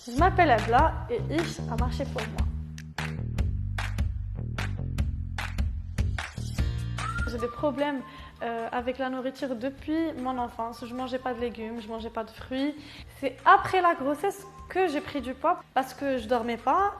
Je m'appelle Abla et Ish a marché pour moi. J'ai des problèmes avec la nourriture depuis mon enfance. Je mangeais pas de légumes, je mangeais pas de fruits. C'est après la grossesse que j'ai pris du poids parce que je dormais pas.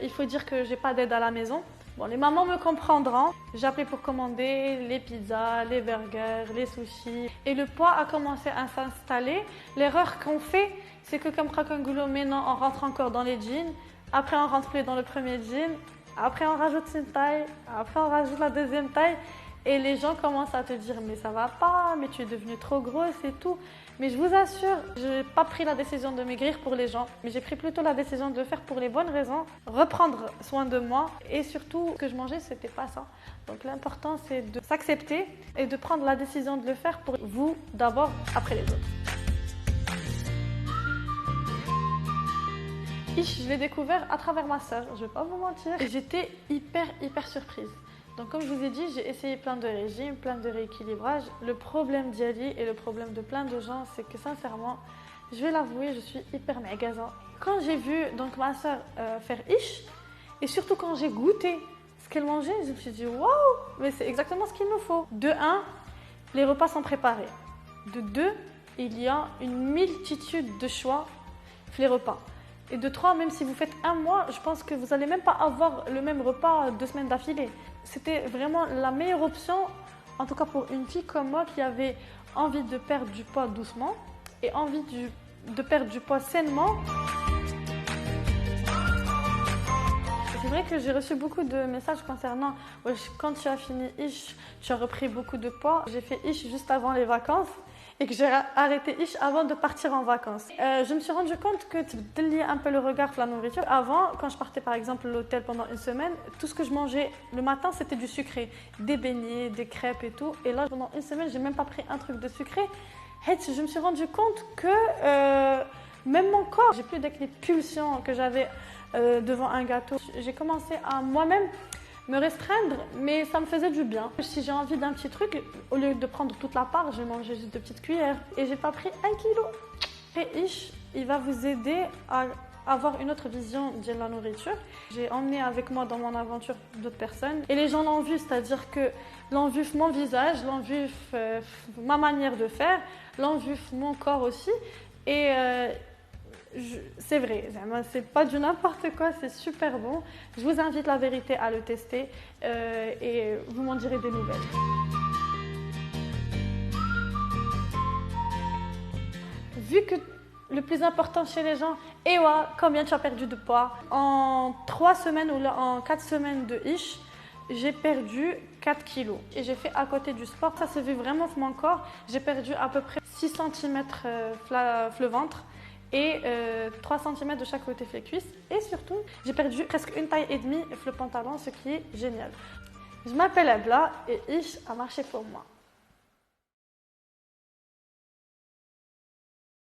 Il faut dire que j'ai pas d'aide à la maison. Bon, les mamans me comprendront. J'ai appelé pour commander les pizzas, les burgers, les sushis. Et le poids a commencé à s'installer. L'erreur qu'on fait, c'est que comme Krakangulo, maintenant on rentre encore dans les jeans. Après on rentre plus dans le premier jean. Après on rajoute une taille. Après on rajoute la deuxième taille. Et les gens commencent à te dire mais ça va pas, mais tu es devenue trop grosse et tout. Mais je vous assure, je n'ai pas pris la décision de maigrir pour les gens, mais j'ai pris plutôt la décision de le faire pour les bonnes raisons, reprendre soin de moi et surtout ce que je mangeais c'était pas ça. Donc l'important c'est de s'accepter et de prendre la décision de le faire pour vous d'abord, après les autres. Je l'ai découvert à travers ma sœur, je vais pas vous mentir. Et j'étais hyper surprise. Donc comme je vous ai dit, j'ai essayé plein de régimes, plein de rééquilibrages. Le problème d'Yali et le problème de plein de gens, c'est que sincèrement, je vais l'avouer, je suis hyper magasin. Quand j'ai vu donc ma soeur faire Ish, et surtout quand j'ai goûté ce qu'elle mangeait, je me suis dit waouh, mais c'est exactement ce qu'il me faut. De un, les repas sont préparés. De deux, il y a une multitude de choix pour les repas. Et de 3, même si vous faites un mois, je pense que vous n'allez même pas avoir le même repas 2 semaines d'affilée. C'était vraiment la meilleure option, en tout cas pour une fille comme moi qui avait envie de perdre du poids doucement et envie de perdre du poids sainement. C'est vrai que j'ai reçu beaucoup de messages concernant quand tu as fini Ish, tu as repris beaucoup de poids. J'ai fait Ish juste avant les vacances. Et que j'ai arrêté Ish avant de partir en vacances. Je me suis rendu compte que tu déliais un peu le regard sur la nourriture. Avant, quand je partais par exemple à l'hôtel pendant une semaine, tout ce que je mangeais le matin, c'était du sucré. Des beignets, des crêpes et tout. Et là, pendant une semaine, j'ai même pas pris un truc de sucré. Je me suis rendu compte que même mon corps, j'ai plus les pulsions que j'avais devant un gâteau. J'ai commencé à moi-même me restreindre, mais ça me faisait du bien. Si j'ai envie d'un petit truc, au lieu de prendre toute la part, je vais manger juste 2 petites cuillères. Et j'ai pas pris 1 kilo. Et Ish, il va vous aider à avoir une autre vision de la nourriture. J'ai emmené avec moi dans mon aventure d'autres personnes. Et les gens l'ont vu, c'est-à-dire que l'ont vu mon visage, l'ont vu ma manière de faire, l'ont vu mon corps aussi. Et c'est vrai, c'est pas du n'importe quoi, c'est super bon. Je vous invite la vérité à le tester et vous m'en direz des nouvelles. Vu que le plus important chez les gens, combien tu as perdu de poids? En 3 semaines ou en 4 semaines de Ish, j'ai perdu 4 kilos. Et j'ai fait à côté du sport, ça se vit vraiment sur mon corps. J'ai perdu à peu près 6 cm le ventre. Et 3 cm de chaque côté les cuisses. Et surtout, j'ai perdu presque 1 taille et demie le pantalon, ce qui est génial. Je m'appelle Abla et Ish a marché pour moi.